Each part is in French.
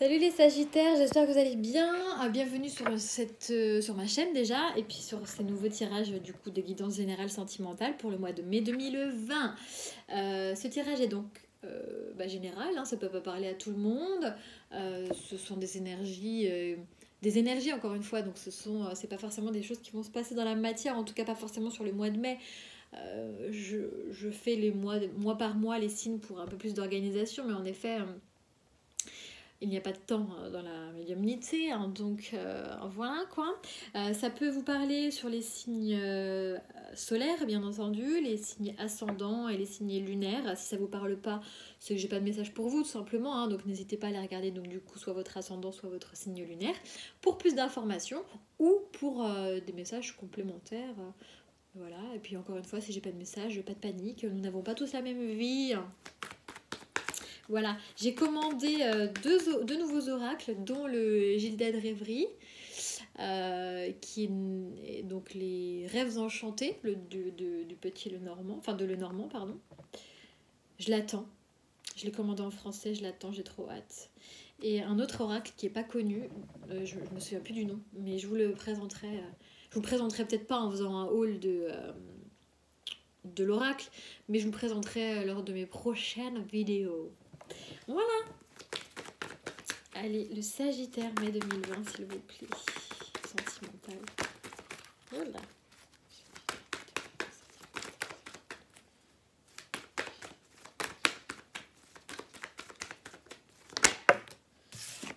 Salut les Sagittaires, j'espère que vous allez bien. Bienvenue sur ma chaîne déjà et puis sur ces nouveaux tirages du coup de guidance générale sentimentale pour le mois de mai 2020. Ce tirage est donc général, hein, ça peut pas parler à tout le monde. Ce sont des énergies encore une fois, donc c'est pas forcément des choses qui vont se passer dans la matière, en tout cas pas forcément sur le mois de mai. Je fais les mois par mois les signes pour un peu plus d'organisation, mais en effet il n'y a pas de temps dans la médiumnité, hein, donc voilà quoi. Ça peut vous parler sur les signes solaires, bien entendu, les signes ascendants et les signes lunaires. Si ça vous parle pas, c'est que j'ai pas de message pour vous, tout simplement, hein, donc n'hésitez pas à les regarder, donc du coup, soit votre ascendant, soit votre signe lunaire, pour plus d'informations ou pour des messages complémentaires. Voilà, et puis encore une fois, si j'ai pas de message, pas de panique, nous n'avons pas tous la même vie. Voilà, j'ai commandé deux nouveaux oracles, dont le Gilda de Rêverie, qui est donc les rêves enchantés, du petit Lenormand, enfin de Lenormand, pardon. Je l'attends, je l'ai commandé en français, je l'attends, j'ai trop hâte. Et un autre oracle qui n'est pas connu, je me souviens plus du nom, mais je vous le présenterai. Je vous le présenterai peut-être pas en faisant un haul de l'oracle, mais je vous le présenterai lors de mes prochaines vidéos. Voilà. Allez, le Sagittaire mai 2020, s'il vous plaît. Sentimental. Voilà.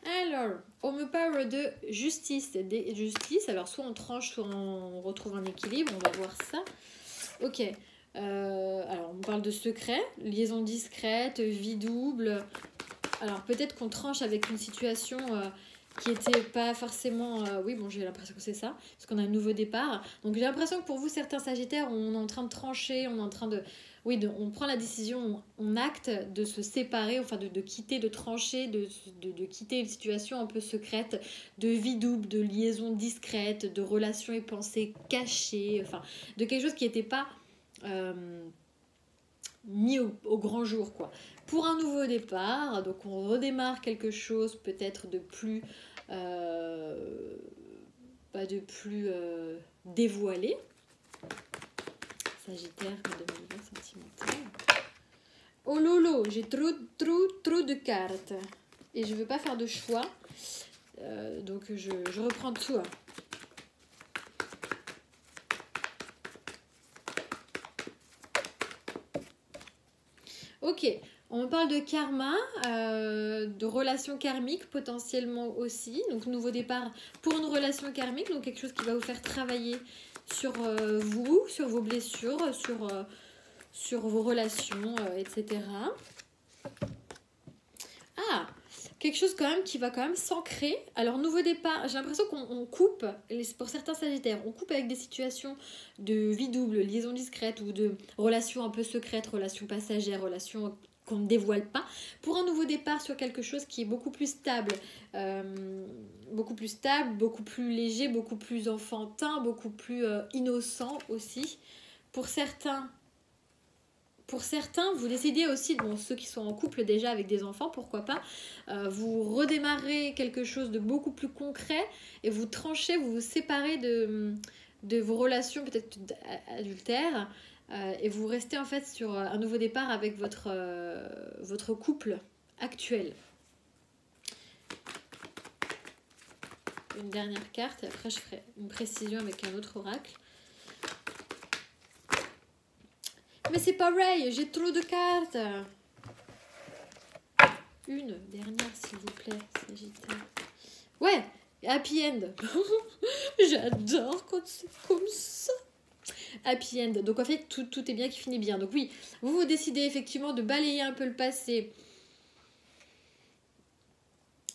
Alors, on me parle de justice. Alors, soit on tranche, soit on retrouve un équilibre. On va voir ça. Ok. Alors, on parle de secret, liaison discrète, vie double. Alors peut-être qu'on tranche avec une situation qui était pas forcément... oui, bon, j'ai l'impression que c'est ça, parce qu'on a un nouveau départ. Donc j'ai l'impression que pour vous, certains Sagittaires, on est en train de trancher, on est en train de... Oui, on prend la décision, on acte de se séparer, enfin de quitter, de trancher, de quitter une situation un peu secrète, de vie double, de liaison discrète, de relations et pensées cachées, enfin de quelque chose qui n'était pas... mis au grand jour quoi. Pour un nouveau départ, donc on redémarre quelque chose peut-être de plus pas de plus dévoilé. Sagittaire 2020 sentimental. Oh lolo, j'ai trop de cartes et je veux pas faire de choix, donc je reprends tout. Ok, on me parle de karma, de relations karmiques potentiellement aussi. Donc nouveau départ pour une relation karmique, donc quelque chose qui va vous faire travailler sur vous, sur vos blessures, sur vos relations, etc. Ah, quelque chose quand même qui va quand même s'ancrer. Alors nouveau départ, j'ai l'impression qu'on coupe, pour certains Sagittaires, on coupe avec des situations de vie double, liaison discrète ou de relations un peu secrètes, relations passagères, relations qu'on ne dévoile pas, pour un nouveau départ sur quelque chose qui est beaucoup plus stable, beaucoup plus léger, beaucoup plus enfantin, beaucoup plus innocent aussi. Pour certains, vous décidez aussi, bon, ceux qui sont en couple déjà avec des enfants, pourquoi pas, vous redémarrez quelque chose de beaucoup plus concret et vous tranchez, vous vous séparez de vos relations peut-être adultères et vous restez en fait sur un nouveau départ avec votre couple actuel. Une dernière carte et après je ferai une précision avec un autre oracle. Mais c'est pareil, j'ai trop de cartes. Une dernière, s'il vous plaît, Sagittaire. Ouais, happy end. J'adore quand c'est comme ça. Happy end. Donc en fait, tout est bien qui finit bien. Donc oui, vous décidez effectivement de balayer un peu le passé.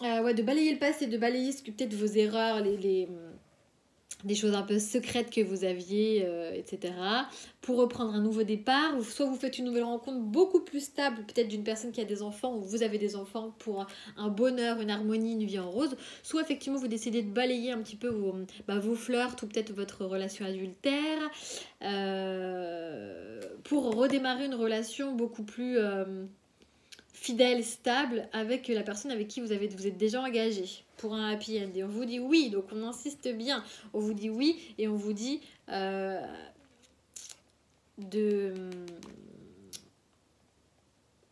De balayer le passé, de balayer peut-être vos erreurs, des choses un peu secrètes que vous aviez, etc. Pour reprendre un nouveau départ, ou soit vous faites une nouvelle rencontre beaucoup plus stable, peut-être d'une personne qui a des enfants, ou vous avez des enfants pour un bonheur, une harmonie, une vie en rose, soit effectivement vous décidez de balayer un petit peu vos flirts ou peut-être votre relation adultère pour redémarrer une relation beaucoup plus fidèle, stable avec la personne avec qui vous êtes déjà engagé pour un happy end. Et on vous dit oui, donc on insiste bien. On vous dit oui et on vous dit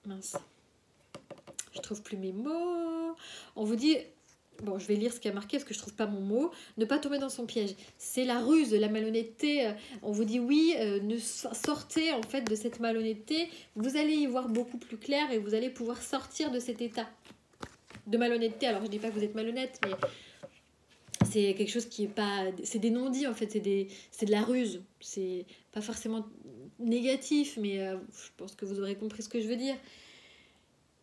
mince, je trouve plus mes mots. On vous dit, bon, je vais lire ce qui a marqué parce que je trouve pas mon mot. Ne pas tomber dans son piège. C'est la ruse, la malhonnêteté. On vous dit oui, ne sortez en fait de cette malhonnêteté. Vous allez y voir beaucoup plus clair et vous allez pouvoir sortir de cet état de malhonnêteté. Alors je dis pas que vous êtes malhonnête, mais c'est quelque chose qui est pas, c'est des non-dits en fait, c'est de la ruse. C'est pas forcément négatif, mais je pense que vous aurez compris ce que je veux dire.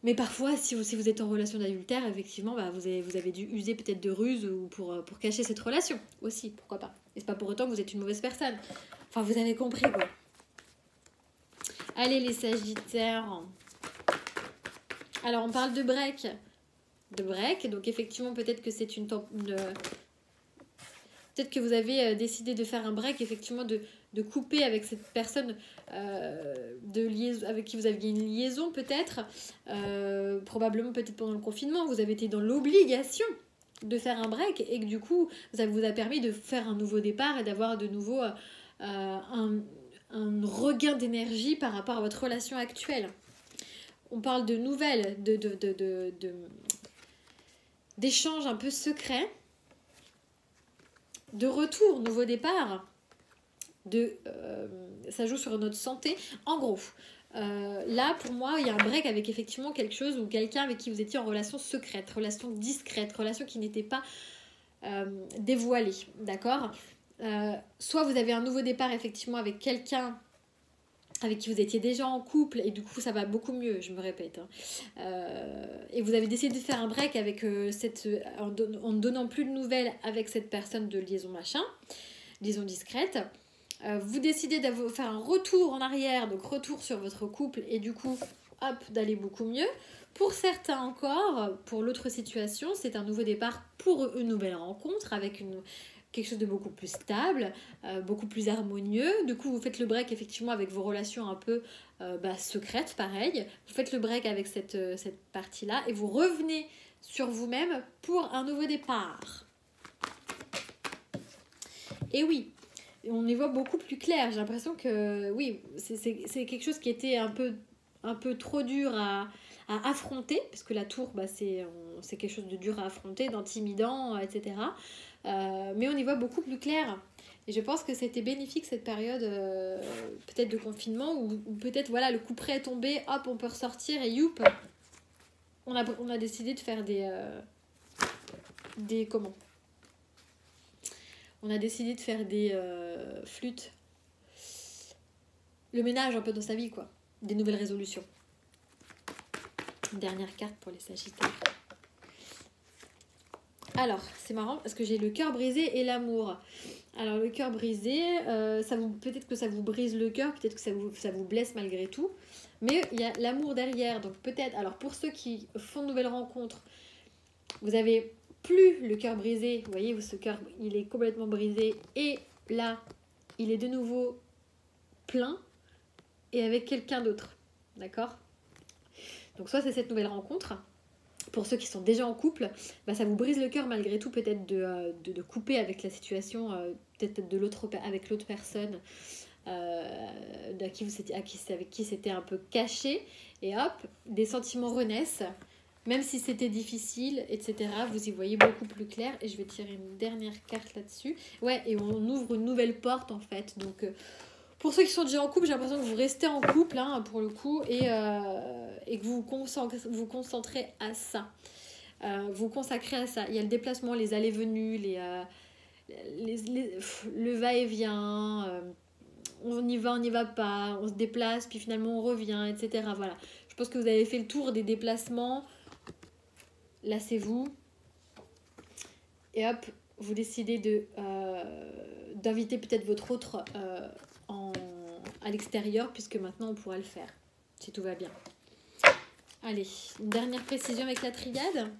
Mais parfois, si vous êtes en relation d'adultère, effectivement, bah, vous avez dû user peut-être de ruse ou pour cacher cette relation aussi, pourquoi pas. Et c'est pas pour autant que vous êtes une mauvaise personne. Enfin, vous avez compris, quoi. Allez, les Sagittaires. Alors, on parle de break. Donc effectivement, peut-être que c'est peut-être que vous avez décidé de faire un break, effectivement, de couper avec cette personne avec qui vous aviez une liaison, peut-être. Probablement, peut-être pendant le confinement, vous avez été dans l'obligation de faire un break et que du coup, ça vous a permis de faire un nouveau départ et d'avoir de nouveau un regain d'énergie par rapport à votre relation actuelle. On parle de nouvelles, d'échanges un peu secrets, de retour, nouveau départ, ça joue sur notre santé. En gros, là pour moi il y a un break avec effectivement quelque chose ou quelqu'un avec qui vous étiez en relation secrète, relation discrète, relation qui n'était pas dévoilée, d'accord. Soit vous avez un nouveau départ effectivement avec quelqu'un avec qui vous étiez déjà en couple et du coup ça va beaucoup mieux, je me répète, et vous avez décidé de faire un break avec en ne donnant plus de nouvelles avec cette personne de liaison discrète. Vous décidez de faire un retour en arrière, donc retour sur votre couple et du coup hop, d'aller beaucoup mieux. Pour certains encore, pour l'autre situation, c'est un nouveau départ pour une nouvelle rencontre avec quelque chose de beaucoup plus stable, beaucoup plus harmonieux. Du coup, vous faites le break effectivement avec vos relations un peu secrètes, pareil. Vous faites le break avec cette partie-là et vous revenez sur vous-même pour un nouveau départ. Et oui, on y voit beaucoup plus clair. J'ai l'impression que oui, c'est quelque chose qui était un peu trop dur à affronter, parce que la tour, c'est quelque chose de dur à affronter, d'intimidant, etc. Mais on y voit beaucoup plus clair. Et je pense que c'était bénéfique cette période peut-être de confinement, où peut-être voilà, le coup près est tombé, hop, on peut ressortir et youp, on a décidé de faire on a décidé de faire des flûtes. Le ménage un peu dans sa vie, quoi. Des nouvelles résolutions. Une dernière carte pour les Sagittaires. Alors, c'est marrant parce que j'ai le cœur brisé et l'amour. Alors, le cœur brisé, peut-être que ça vous brise le cœur, peut-être que ça vous blesse malgré tout. Mais il y a l'amour derrière. Donc, peut-être, alors pour ceux qui font de nouvelles rencontres, vous avez plus le cœur brisé. Vous voyez, ce cœur, il est complètement brisé. Et là, il est de nouveau plein et avec quelqu'un d'autre. D'accord ? Donc, soit c'est cette nouvelle rencontre. Pour ceux qui sont déjà en couple, ça vous brise le cœur malgré tout, peut-être de couper avec la situation, peut-être avec l'autre personne avec qui c'était un peu caché. Et hop, des sentiments renaissent, même si c'était difficile, etc. Vous y voyez beaucoup plus clair. Et je vais tirer une dernière carte là-dessus. Ouais, et on ouvre une nouvelle porte en fait. Donc, pour ceux qui sont déjà en couple, j'ai l'impression que vous restez en couple pour le coup et que vous vous concentrez à ça. Vous consacrez à ça. Il y a le déplacement, les allées-venues, le va-et-vient. On y va pas, on se déplace, puis finalement on revient, etc. Voilà. Je pense que vous avez fait le tour des déplacements. Lassez-vous. Et hop, vous décidez d'inviter peut-être votre autre à l'extérieur, puisque maintenant on pourra le faire, si tout va bien. Allez, une dernière précision avec la triade.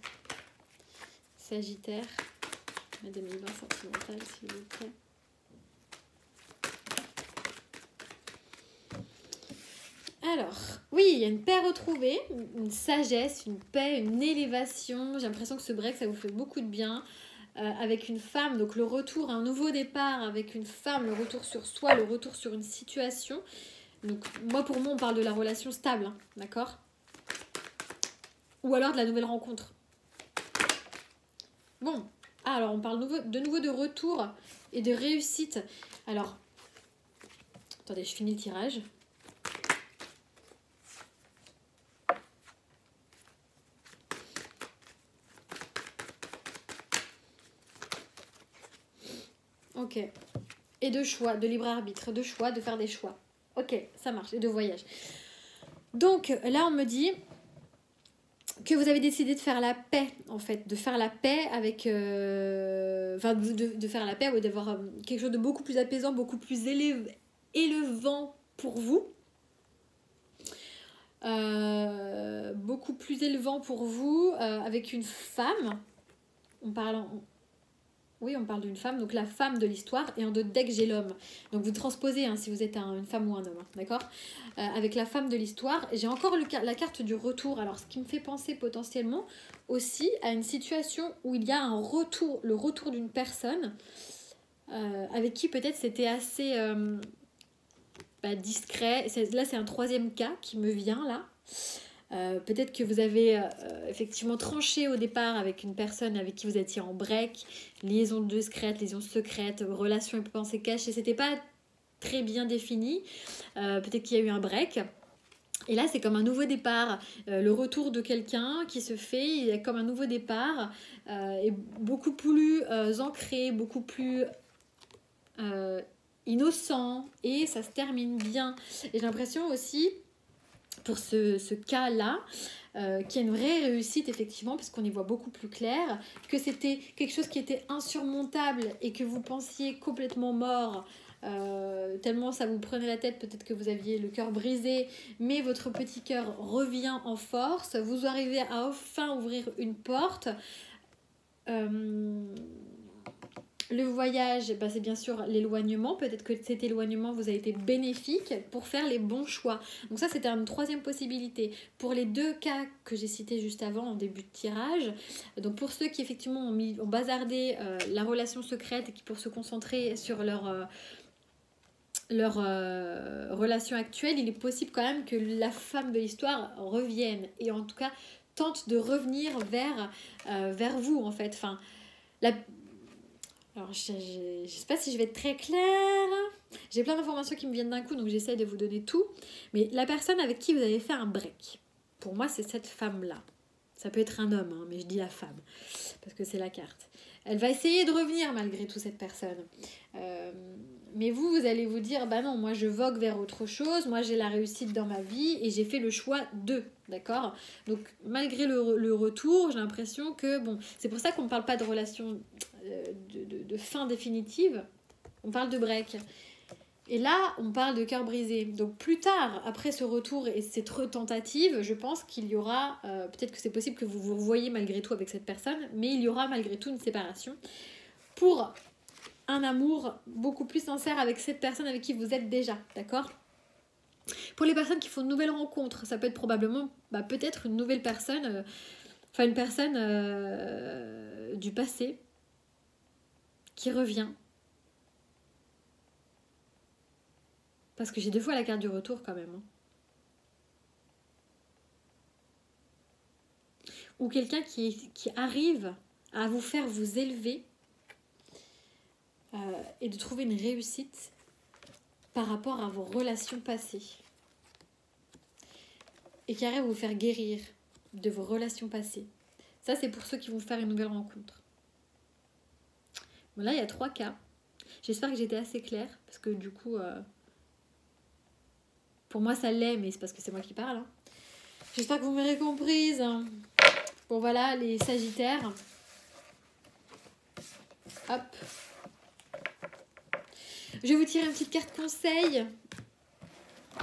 Sagittaire, ma 2020 sentimentale, s'il vous plaît. Alors, oui, il y a une paix retrouvée, une sagesse, une paix, une élévation. J'ai l'impression que ce break, ça vous fait beaucoup de bien. Avec une femme, donc le retour, un nouveau départ avec une femme, le retour sur soi, le retour sur une situation. Donc, pour moi, on parle de la relation stable, hein, d'accord? Ou alors de la nouvelle rencontre. Bon, alors on parle de nouveau de retour et de réussite. Alors, attendez, je finis le tirage. Ok. Et de choix, de libre arbitre, de choix, de faire des choix. Ok, ça marche. Et de voyage. Donc là, on me dit que vous avez décidé de faire la paix, en fait. De faire la paix avec... Enfin, de faire la paix ou d'avoir quelque chose de beaucoup plus apaisant, beaucoup plus élevant pour vous. Beaucoup plus élevant pour vous avec une femme. On parle d'une femme, donc la femme de l'histoire, et en d'autres decks j'ai l'homme. Donc vous transposez si vous êtes une femme ou un homme, d'accord, avec la femme de l'histoire. J'ai encore la carte du retour, alors ce qui me fait penser potentiellement aussi à une situation où il y a le retour d'une personne avec qui peut-être c'était assez discret. Là c'est un troisième cas qui me vient là. Peut-être que vous avez effectivement tranché au départ avec une personne avec qui vous étiez en break, liaison discrète, liaison secrète, relation et pensée cachée, c'était pas très bien défini, peut-être qu'il y a eu un break. Et là c'est comme un nouveau départ, le retour de quelqu'un qui se fait, il y a comme un nouveau départ, et beaucoup plus ancré, beaucoup plus innocent, et ça se termine bien. Et j'ai l'impression aussi pour ce cas-là, qui est une vraie réussite effectivement, parce qu'on y voit beaucoup plus clair, que c'était quelque chose qui était insurmontable et que vous pensiez complètement mort, tellement ça vous prenait la tête, peut-être que vous aviez le cœur brisé, mais votre petit cœur revient en force, vous arrivez à enfin ouvrir une porte. Le voyage, c'est bien sûr l'éloignement. Peut-être que cet éloignement vous a été bénéfique pour faire les bons choix. Donc ça, c'était une troisième possibilité. Pour les deux cas que j'ai cités juste avant en début de tirage, donc pour ceux qui effectivement ont bazardé la relation secrète et qui pour se concentrer sur leur relation actuelle, il est possible quand même que la femme de l'histoire revienne. Et en tout cas, tente de revenir vers vous en fait. Enfin, alors, je ne sais pas si je vais être très claire. J'ai plein d'informations qui me viennent d'un coup, donc j'essaie de vous donner tout. Mais la personne avec qui vous avez fait un break, pour moi, c'est cette femme-là. Ça peut être un homme, mais je dis la femme, parce que c'est la carte. Elle va essayer de revenir malgré tout, cette personne. Mais vous allez vous dire, non, moi je vogue vers autre chose, moi j'ai la réussite dans ma vie et j'ai fait le choix de, d'accord? Donc malgré le retour, j'ai l'impression que, c'est pour ça qu'on ne parle pas de relation de fin définitive, on parle de break. Et là, on parle de cœur brisé. Donc plus tard, après ce retour et cette retentative, je pense qu'il y aura, peut-être que c'est possible que vous vous revoyiez malgré tout avec cette personne, mais il y aura malgré tout une séparation pour un amour beaucoup plus sincère avec cette personne avec qui vous êtes déjà, d'accord? Pour les personnes qui font une nouvelle rencontre, ça peut être probablement, peut-être une nouvelle personne, une personne du passé qui revient. Parce que j'ai 2 fois la carte du retour quand même. Ou quelqu'un qui arrive à vous faire vous élever et de trouver une réussite par rapport à vos relations passées. Et qui arrive à vous faire guérir de vos relations passées. Ça, c'est pour ceux qui vont faire une nouvelle rencontre. Bon, là, il y a 3 cas. J'espère que j'étais assez claire, parce que du coup... pour moi, ça l'est, mais c'est parce que c'est moi qui parle. J'espère que vous m'aurez comprise. Bon, voilà, les Sagittaires. Hop. Je vais vous tirer une petite carte conseil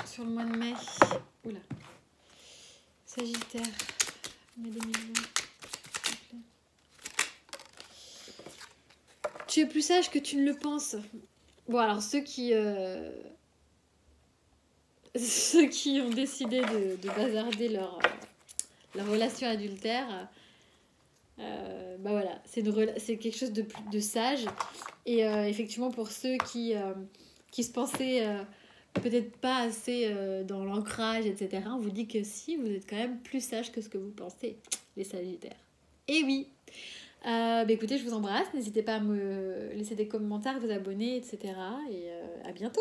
sur le mois de mai. Oula. Sagittaire. Mai 2020. Tu es plus sage que tu ne le penses. Bon, alors ceux qui ceux qui ont décidé de bazarder leur relation adultère, bah voilà, c'est quelque chose de sage. Et effectivement, pour ceux qui se pensaient peut-être pas assez dans l'ancrage, etc., on vous dit que si, vous êtes quand même plus sage que ce que vous pensez, les Sagittaires. Et oui. Bah écoutez, je vous embrasse. N'hésitez pas à me laisser des commentaires, vous abonner, etc. Et à bientôt.